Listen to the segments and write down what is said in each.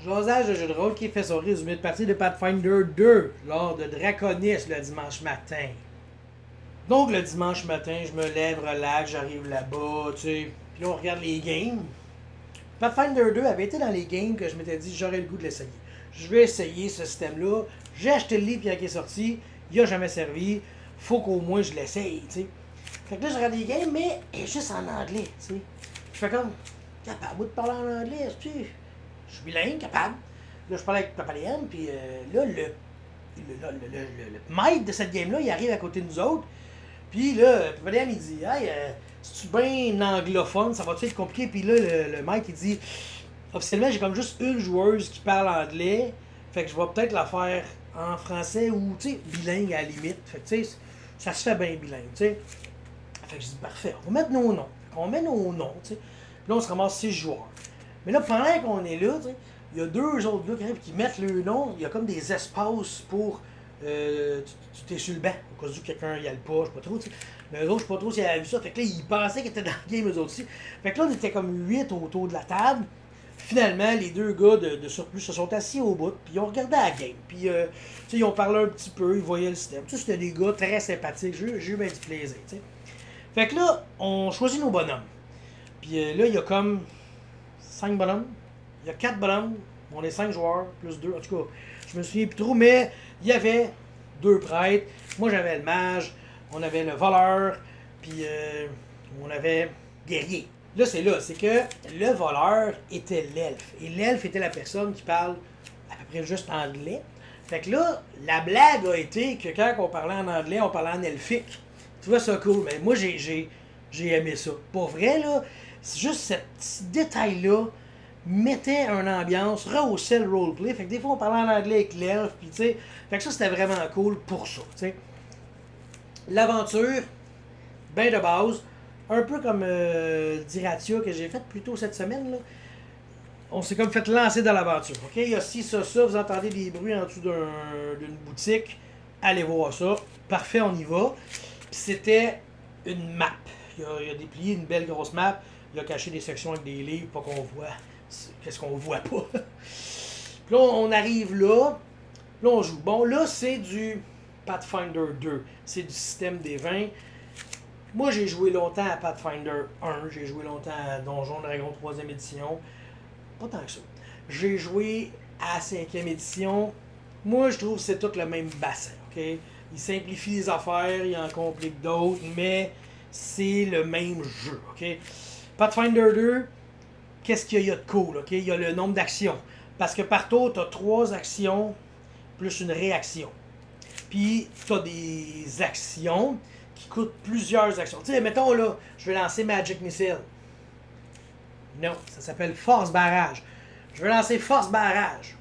Josage de jeu de rôle qui fait son résumé de partie de Pathfinder 2 lors de Draconis le dimanche matin. Donc le dimanche matin, je me lève, relax, j'arrive là-bas, tu sais. Puis là, on regarde les games. Pathfinder 2 avait été dans les games que je m'étais dit j'aurais le goût de l'essayer. Je vais essayer ce système-là. J'ai acheté le livre qui est sorti, il n'a jamais servi. Faut qu'au moins je l'essaye, tu sais. Fait que là, je regarde les games, mais juste en anglais, tu sais. Je fais comme, capable de parler en anglais, tu sais. Je suis bilingue, capable. Là, je parle avec Papalienne, puis là, le maître de cette game-là, il arrive à côté de nous autres. Puis là, Papalienne, il dit, hey, si tu bien anglophone, ça va-tu être compliqué? Puis là, le maître, il dit, officiellement, j'ai comme juste une joueuse qui parle anglais. Fait que je vais peut-être la faire en français ou, tu sais, bilingue à la limite. Fait que, tu sais, ça se fait bien bilingue, tu sais. Fait que je dis, parfait, on va mettre nos noms. On met nos noms, tu sais. Puis là, on se ramasse 6 joueurs. Mais là, pendant qu'on est là, il y a 2 autres gars qui mettent le nom. Il y a comme des espaces pour. Tu t'es sur le banc, au cas où quelqu'un y a le pas, je sais pas trop. T'sais. Mais eux autres, je sais pas trop s'ils avaient vu ça. Fait que là, ils pensaient qu'ils étaient dans le game, eux autres aussi. Fait que là, on était comme 8 autour de la table. Finalement, les 2 gars de surplus se sont assis au bout, puis ils ont regardé la game. Puis, ils ont parlé un petit peu, ils voyaient le système. C'était des gars très sympathiques. J'ai eu bien du plaisir, t'sais. Fait que là, on choisit nos bonhommes. Puis là, il y a comme 5 bonhommes. Il y a 4 bonhommes. On est 5 joueurs, plus 2. En tout cas, je me souviens plus trop, mais il y avait 2 prêtres. Moi, j'avais le mage. On avait le voleur. Puis on avait guerrier. Là, c'est que le voleur était l'elfe. Et l'elfe était la personne qui parle à peu près juste anglais. Fait que là, la blague a été que quand on parlait en anglais, on parlait en elfique. Tu vois ça cool. Mais moi, j'ai aimé ça. Pour vrai, là, c'est juste ce petit détail-là mettait une ambiance, rehaussait le roleplay. Fait que des fois, on parlait en anglais avec l'elfe, puis tu sais. Fait que ça, c'était vraiment cool pour ça, tu sais. L'aventure, ben de base, un peu comme Diratia que j'ai fait plus tôt cette semaine, là. On s'est comme fait lancer dans l'aventure, ok? Il y a ci, ça, vous entendez des bruits en dessous d'une boutique, allez voir ça. Parfait, on y va. Puis c'était une map. Il a déplié une belle grosse map. Il a caché des sections avec des livres pour qu'on voit qu'est-ce qu'on voit pas. Puis là, on arrive là. Là, on joue. Bon, là, c'est du Pathfinder 2. C'est du système des 20. Moi, j'ai joué longtemps à Pathfinder 1. J'ai joué longtemps à Donjon Dragon 3e édition. Pas tant que ça. J'ai joué à 5e édition. Moi, je trouve que c'est tout le même bassin. OK? Il simplifie les affaires, il en complique d'autres, mais c'est le même jeu. OK? Pathfinder 2, qu'est-ce qu'il y a de cool? OK? Il y a le nombre d'actions. Parce que par tour, tu as 3 actions plus une réaction. Puis, tu as des actions qui coûtent plusieurs actions. Tu sais, mettons là, je vais lancer Magic Missile. Non, ça s'appelle Force Barrage. Je vais lancer Force Barrage.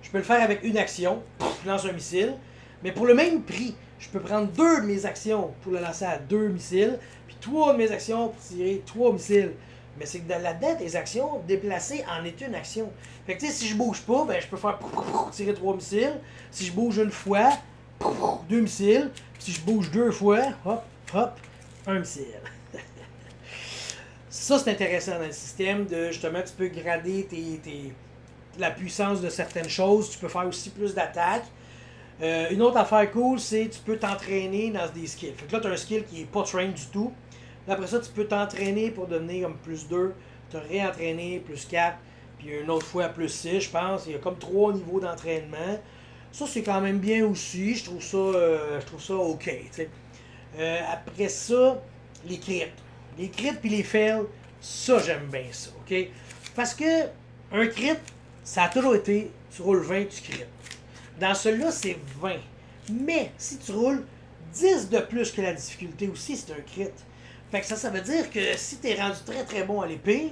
Je peux le faire avec une action, je lance un missile, mais pour le même prix, je peux prendre 2 de mes actions pour le lancer à 2 missiles, puis 3 de mes actions pour tirer 3 missiles. Mais c'est que là-dedans, tes actions, déplacer en est une action. Fait que tu sais, si je bouge pas, ben je peux faire tirer 3 missiles. Si je bouge une fois, 2 missiles. Puis si je bouge 2 fois, hop, hop, 1 missile. Ça, c'est intéressant dans le système de, justement, tu peux grader la puissance de certaines choses. Tu peux faire aussi plus d'attaques. Une autre affaire cool, c'est que tu peux t'entraîner dans des skills. Fait que là, tu as un skill qui n'est pas train du tout. Là, après ça, tu peux t'entraîner pour devenir comme plus 2. Te réentraîner, plus 4. Puis une autre fois, plus 6, je pense. Il y a comme 3 niveaux d'entraînement. Ça, c'est quand même bien aussi. Je trouve ça OK. Après ça, les crits. Les crits puis les fails, ça, j'aime bien ça. OK? Parce que un crit, ça a toujours été, tu roules 20, tu crit. Dans celui-là, c'est 20. Mais si tu roules 10 de plus que la difficulté aussi, c'est un crit. Fait que ça veut dire que si tu es rendu très très bon à l'épée,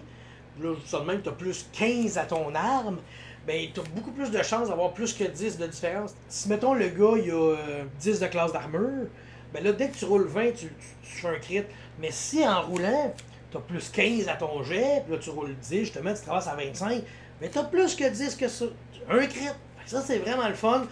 là, ça de même, tu as plus 15 à ton arme, ben tu as beaucoup plus de chances d'avoir plus que 10 de différence. Si, mettons, le gars, il a 10 de classe d'armure, ben là, dès que tu roules 20, tu fais un crit. Mais si en roulant, tu as plus 15 à ton jet, puis là, tu roules 10, justement, tu traverses à 25, mais tu as plus que 10 que ça. Un crit. Ça, c'est vraiment le fun.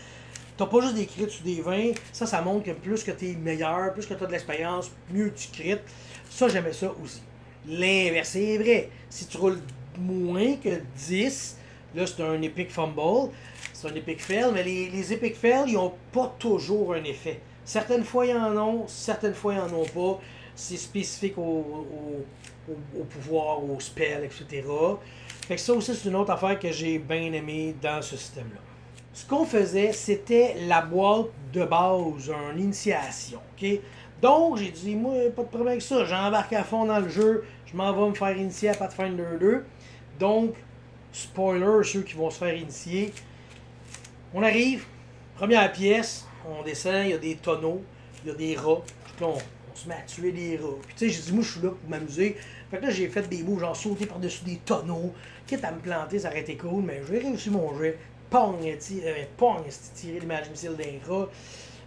T'as pas juste des crits sur des 20. Ça montre que plus que t'es meilleur, plus que t'as de l'expérience, mieux tu crites. Ça, j'aimais ça aussi. L'inverse, c'est vrai. Si tu roules moins que 10. Là, c'est un epic fumble. C'est un epic fail. Mais les epic fails, ils n'ont pas toujours un effet. Certaines fois, ils en ont. Certaines fois, ils n'en ont pas. C'est spécifique au pouvoir, au spell, etc. Fait que ça aussi, c'est une autre affaire que j'ai bien aimé dans ce système-là. Ce qu'on faisait, c'était la boîte de base, une initiation. OK? Donc, j'ai dit, moi, pas de problème avec ça. J'embarque à fond dans le jeu. Je m'en vais me faire initier à Pathfinder 2. Donc, spoiler, ceux qui vont se faire initier. On arrive, première pièce, on descend, il y a des tonneaux, il y a des rats. Puis là, on se met à tuer des rats. Puis tu sais, j'ai dit, moi, je suis là pour m'amuser. Fait que là, j'ai fait des moves, genre sauter par-dessus des tonneaux. Quitte à me planter, ça aurait été cool, mais j'ai réussi mon jet. Pong, tirer l'image missile d'un rat.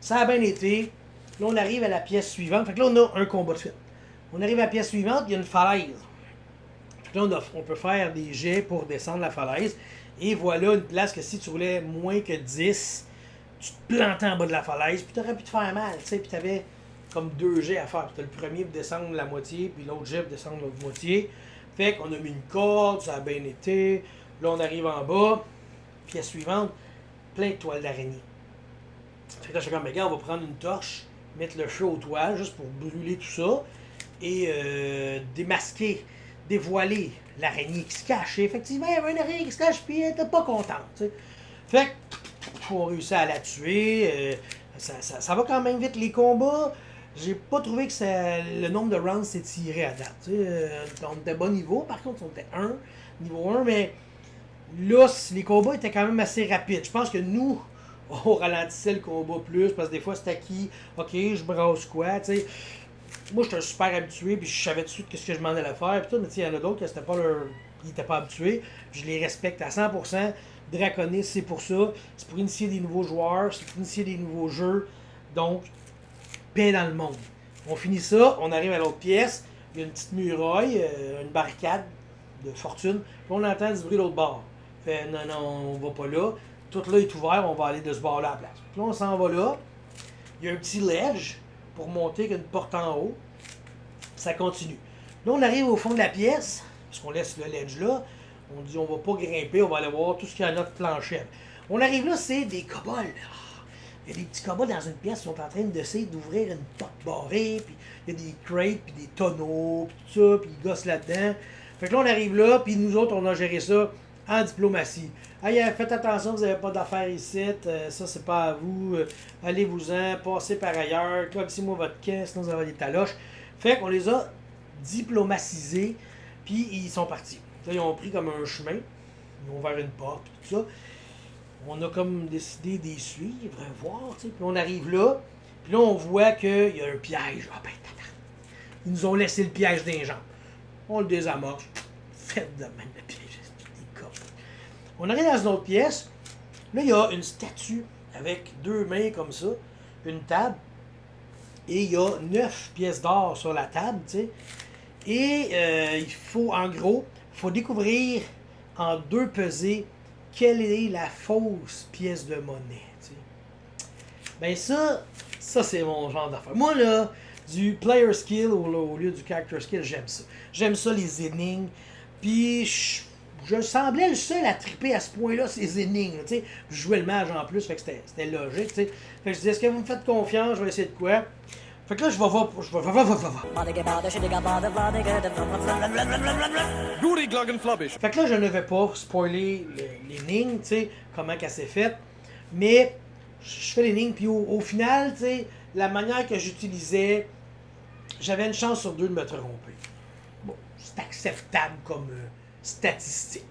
Ça a bien été. Là, on arrive à la pièce suivante. Fait que là, on a un combat de fait. On arrive à la pièce suivante, il y a une falaise. Fait que là, on peut faire des jets pour descendre la falaise. Et voilà une place que si tu voulais moins que 10, tu te plantais en bas de la falaise, puis tu aurais pu te faire mal, tu sais, puis tu avais comme 2 jets à faire. Tu as le premier pour descendre la moitié, puis l'autre jet pour descendre l'autre moitié. Fait qu'on a mis une corde, ça a bien été. Là, on arrive en bas. Pièce suivante, plein de toiles d'araignée. Fait que là, je suis comme, regarde, on va prendre une torche, mettre le feu aux toiles, juste pour brûler tout ça, et démasquer, dévoiler l'araignée qui se cache. Et effectivement, il y avait une araignée qui se cache, puis elle était pas contente. T'sais. Fait que, on réussit à la tuer. Ça va quand même vite, les combats. J'ai pas trouvé que le nombre de rounds s'est tiré à date. On était bon niveau, par contre, on était niveau 1, mais là, les combats étaient quand même assez rapides. Je pense que nous, on ralentissait le combat plus, parce que des fois, c'était acquis, ok, je brasse quoi, tu sais. Moi, j'étais super habitué, puis je savais tout de suite ce que je m'en allais faire, puis tout, mais il y en a d'autres qui n'étaient pas habitués. Je les respecte à 100%. Draconis, c'est pour ça. C'est pour initier des nouveaux joueurs, c'est pour initier des nouveaux jeux. Donc, paix dans le monde. On finit ça, on arrive à l'autre pièce, il y a une petite muraille, une barricade de fortune, puis on entend du bruit de l'autre bord. Fait non, on va pas là. Tout là est ouvert, on va aller de ce bord-là à la place. Puis là, on s'en va là. Il y a un petit ledge pour monter avec une porte en haut. Ça continue. Là, on arrive au fond de la pièce, parce qu'on laisse le ledge là. On dit on va pas grimper, on va aller voir tout ce qu'il y a à notre plancher. On arrive là, c'est des kobolds. Il y a des petits kobolds dans une pièce qui sont en train d'essayer d'ouvrir une porte barrée, puis il y a des crates, puis des tonneaux, puis tout ça, puis ils gossent là-dedans. Fait que là, on arrive là, puis nous autres, on a géré ça en diplomatie. Hey, faites attention, vous n'avez pas d'affaires ici, ça c'est pas à vous, allez-vous-en, passez par ailleurs, coxez-moi votre caisse, sinon vous avez des taloches. Fait qu'on les a diplomatisés, puis ils sont partis. Là, ils ont pris comme un chemin, ils ont ouvert une porte, tout ça. On a comme décidé d'y suivre, voir, tu sais. Puis on arrive là, puis là on voit qu'il y a un piège. Ah ben, ils nous ont laissé le piège des jambes. On le désamorce. Faites de même le piège. Des cops. On arrive dans une autre pièce. Là, il y a une statue avec 2 mains comme ça, une table, et il y a 9 pièces d'or sur la table, tu sais. Et il faut, en gros, découvrir en 2 pesées quelle est la fausse pièce de monnaie. T'sais. Ben ça c'est mon genre d'affaire. Moi là, du player skill au lieu du character skill, j'aime ça. J'aime ça les énigmes. Puis je semblais le seul à triper à ce point-là ces énigmes. T'sais. Je jouais le mage en plus, fait que c'était logique. T'sais. Fait que je disais, est-ce que vous me faites confiance, je vais essayer de quoi? Fait que là, je vais voir. Fait que là, je ne vais pas spoiler l'énigme, tu sais, comment qu'elle s'est faite. Mais je fais l'énigme, puis au final, tu sais, la manière que j'utilisais, j'avais une chance sur 2 de me tromper. Bon, c'est acceptable comme statistique.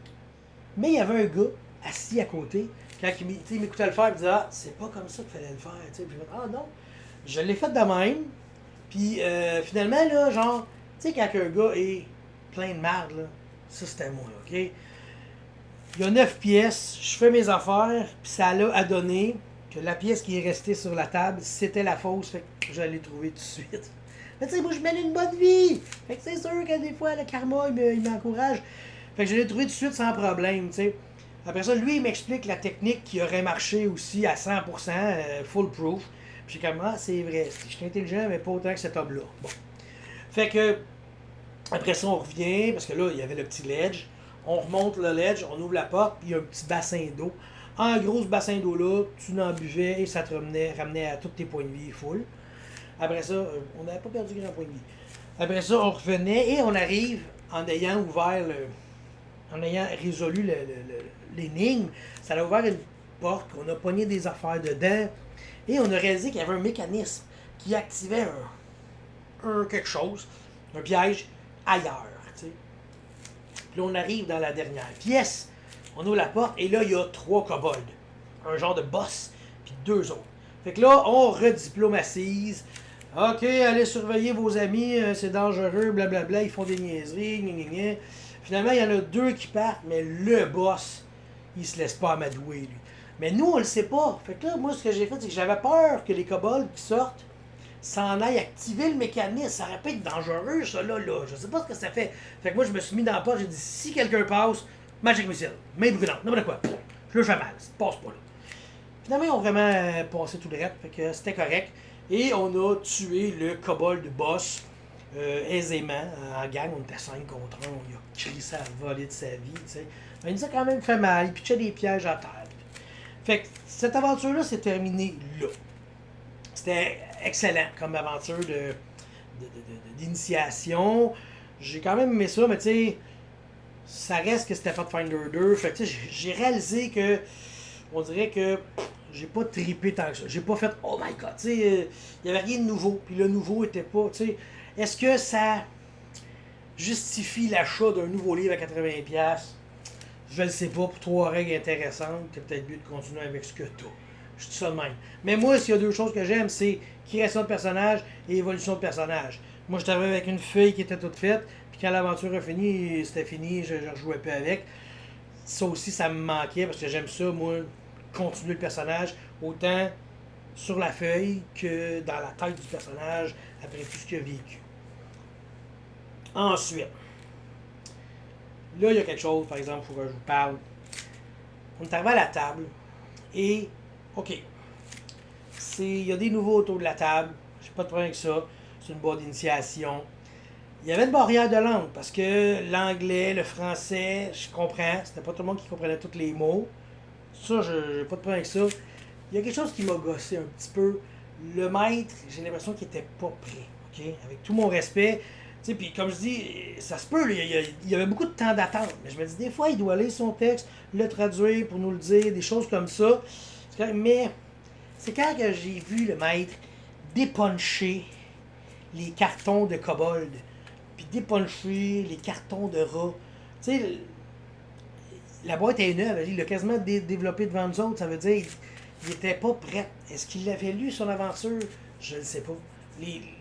Mais il y avait un gars assis à côté, quand il m'écoutait le faire, il me disait, ah, c'est pas comme ça qu'il fallait le faire, tu sais. Puis je me dis, ah non. Je l'ai fait de même, puis finalement, là, genre, tu sais, quand un gars est plein de marde, là, ça c'était moi, ok? Il y a 9 pièces, je fais mes affaires, puis ça a donné que la pièce qui est restée sur la table, c'était la fausse, fait que je l'ai trouvée tout de suite. Mais tu sais, moi je mène une bonne vie! Fait que c'est sûr que des fois, le karma, il m'encourage. Fait que je l'ai trouvé tout de suite sans problème, tu sais. Après ça, lui, il m'explique la technique qui aurait marché aussi à 100%, full proof. Puis j'ai comme, ah, c'est vrai, je suis intelligent, mais pas autant que cet homme-là. Bon. Fait que, après ça, on revient, parce que là, il y avait le petit ledge. On remonte le ledge, on ouvre la porte, puis il y a un petit bassin d'eau. En gros, ce bassin d'eau-là, tu n'en buvais et ça te ramenait à tous tes points de vie full. Après ça, on n'avait pas perdu grand point de vie. Après ça, on revenait et on arrive en ayant ouvert en ayant résolu l'énigme. Ça a ouvert une porte, on a pogné des affaires dedans et on a réalisé qu'il y avait un mécanisme qui activait un quelque chose, un piège ailleurs. T'sais. Puis là, on arrive dans la dernière pièce, on ouvre la porte et là, il y a 3 kobolds. Un genre de boss, puis 2 autres. Fait que là, on rediplomatise. OK, allez surveiller vos amis, c'est dangereux, blablabla, ils font des niaiseries, gna gna gna. Finalement, il y en a 2 qui partent, mais le boss, il se laisse pas amadouer, lui. Mais nous, on le sait pas. Fait que là, moi, ce que j'ai fait, c'est que j'avais peur que les kobolds qui sortent s'en aillent activer le mécanisme. Ça aurait pu être dangereux, ça, là. Je sais pas ce que ça fait. Fait que moi, je me suis mis dans la porte, j'ai dit, si quelqu'un passe, Magic Missile, main brûlante, n'importe quoi. Je le fais mal, ça passe pas, là. Finalement, ils ont vraiment passé tout le reste, fait que c'était correct. Et on a tué le kobold boss aisément. En gang, on était 5 contre 1. Il a crissé à voler de sa vie. T'sais. Mais il nous a quand même fait mal. Il pitchait des pièges à terre. Fait que cette aventure-là s'est terminée là. C'était excellent comme aventure d'initiation. J'ai quand même aimé ça, mais tu sais, ça reste que c'était Pathfinder 2. Fait que tu sais, j'ai réalisé que on dirait que j'ai pas trippé tant que ça. J'ai pas fait oh my god, tu sais, il y avait rien de nouveau. Puis le nouveau était pas, tu sais, est-ce que ça justifie l'achat d'un nouveau livre à 80$? Je ne sais pas, pour 3 règles intéressantes, t'as peut-être mieux de continuer avec ce que t'as. Je dis ça de même. Mais moi, s'il y a 2 choses que j'aime, c'est création de personnage et évolution de personnage. Moi, je arrivé avec une feuille qui était toute faite, puis quand l'aventure a fini, c'était fini, je ne rejouais plus avec. Ça aussi, ça me manquait, parce que j'aime ça, moi, continuer le personnage, autant sur la feuille que dans la tête du personnage, après tout ce qu'il a vécu. Ensuite, là, il y a quelque chose, par exemple, il faut que je vous parle. On est arrivé à la table et, OK, il y a des nouveaux autour de la table, j'ai pas de problème avec ça, c'est une boîte d'initiation. Il y avait une barrière de langue parce que l'anglais, le français, je comprends, c'était pas tout le monde qui comprenait tous les mots. Ça, j'ai pas de problème avec ça. Il y a quelque chose qui m'a gossé un petit peu. Le maître, j'ai l'impression qu'il était pas prêt, OK? Avec tout mon respect. Tu sais, puis comme je dis, ça se peut, il y avait beaucoup de temps d'attente. Mais je me dis, des fois, il doit lire son texte, le traduire pour nous le dire, des choses comme ça. Mais c'est quand que j'ai vu le maître dépuncher les cartons de kobold, puis dépuncher les cartons de rat. Tu sais, la boîte est neuve, il l'a quasiment développé devant nous autres, ça veut dire qu'il n'était pas prêt. Est-ce qu'il l'avait lu, son aventure? Je ne sais pas.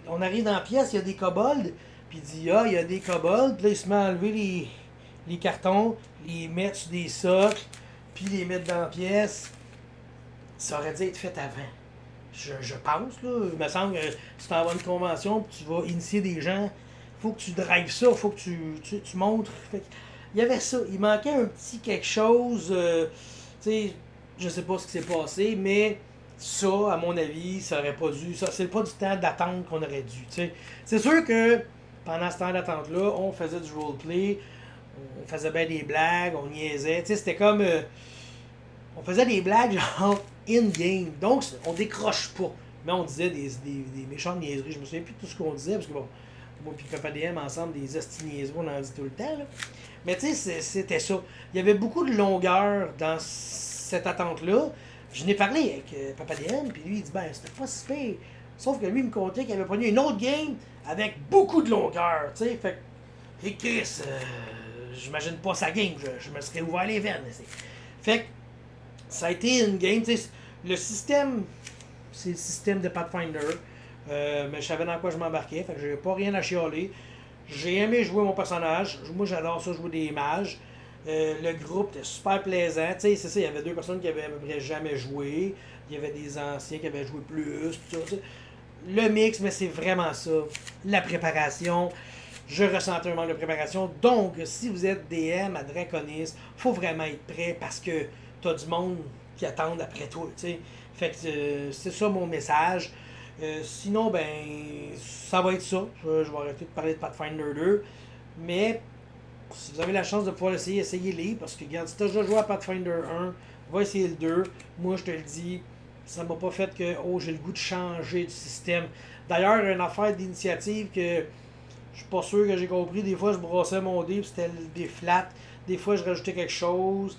On arrive dans la pièce, il y a des kobolds, puis il dit, il y a des kobolds, puis là, il se met à enlever les cartons, les mettre sur des socles, puis les mettre dans la pièce. Ça aurait dû être fait avant. Je pense, là. Il me semble que si tu envoies une convention, puis tu vas initier des gens, il faut que tu drives ça, il faut que tu montres. Il y avait ça. Il manquait un petit quelque chose. Tu sais, je sais pas ce qui s'est passé, mais ça, à mon avis, ça aurait pas dû. Ça, c'est pas du temps d'attente qu'on aurait dû. T'sais. C'est sûr que pendant ce temps d'attente-là, on faisait du roleplay, on faisait bien des blagues, on niaisait. T'sais, c'était comme. On faisait des blagues genre in-game. Donc, on décroche pas. Mais on disait des méchantes niaiseries. Je me souviens plus de tout ce qu'on disait, parce que bon, moi et PapaDM ensemble, des hostiniaiseries, on en dit tout le temps. Là. Mais tu sais, c'était ça. Il y avait beaucoup de longueur dans cette attente-là. Je n'ai parlé avec PapaDM, puis lui, il dit, ben, c'était pas si pire. Sauf que lui, il me contait qu'il avait pris une autre game avec beaucoup de longueur, tu sais. Fait que, et Chris, j'imagine pas sa game, je me serais ouvert les veines. Fait que, ça a été une game, tu sais, le système, c'est le système de Pathfinder, mais je savais dans quoi je m'embarquais, fait que j'avais pas rien à chialer. J'ai aimé jouer mon personnage, moi j'adore ça, jouer des mages. Le groupe était super plaisant, tu sais, c'est ça, il y avait 2 personnes qui avaient à peu près jamais joué, il y avait des anciens qui avaient joué plus, tout ça. Le mix, mais c'est vraiment ça, la préparation. Je ressentais un manque de préparation, donc si vous êtes DM à Draconis, faut vraiment être prêt parce que t'as du monde qui attend après toi, tu sais. Fait que c'est ça mon message. Sinon, ben, ça va être ça. Je vais arrêter de parler de Pathfinder 2. Mais Si vous avez la chance de pouvoir l'essayer, essayez-les. Parce que, regarde, si tu as déjà joué à Pathfinder 1, va essayer le 2. Moi, je te le dis, ça m'a pas fait que, oh, j'ai le goût de changer du système. D'ailleurs, une affaire d'initiative que je suis pas sûr que j'ai compris. Des fois, je brossais mon dé, puis c'était des flats. Des fois, je rajoutais quelque chose.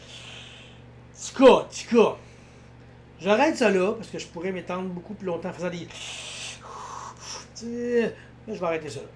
Tika. J'arrête ça là, parce que je pourrais m'étendre beaucoup plus longtemps en faisant des... Mais je vais arrêter ça là.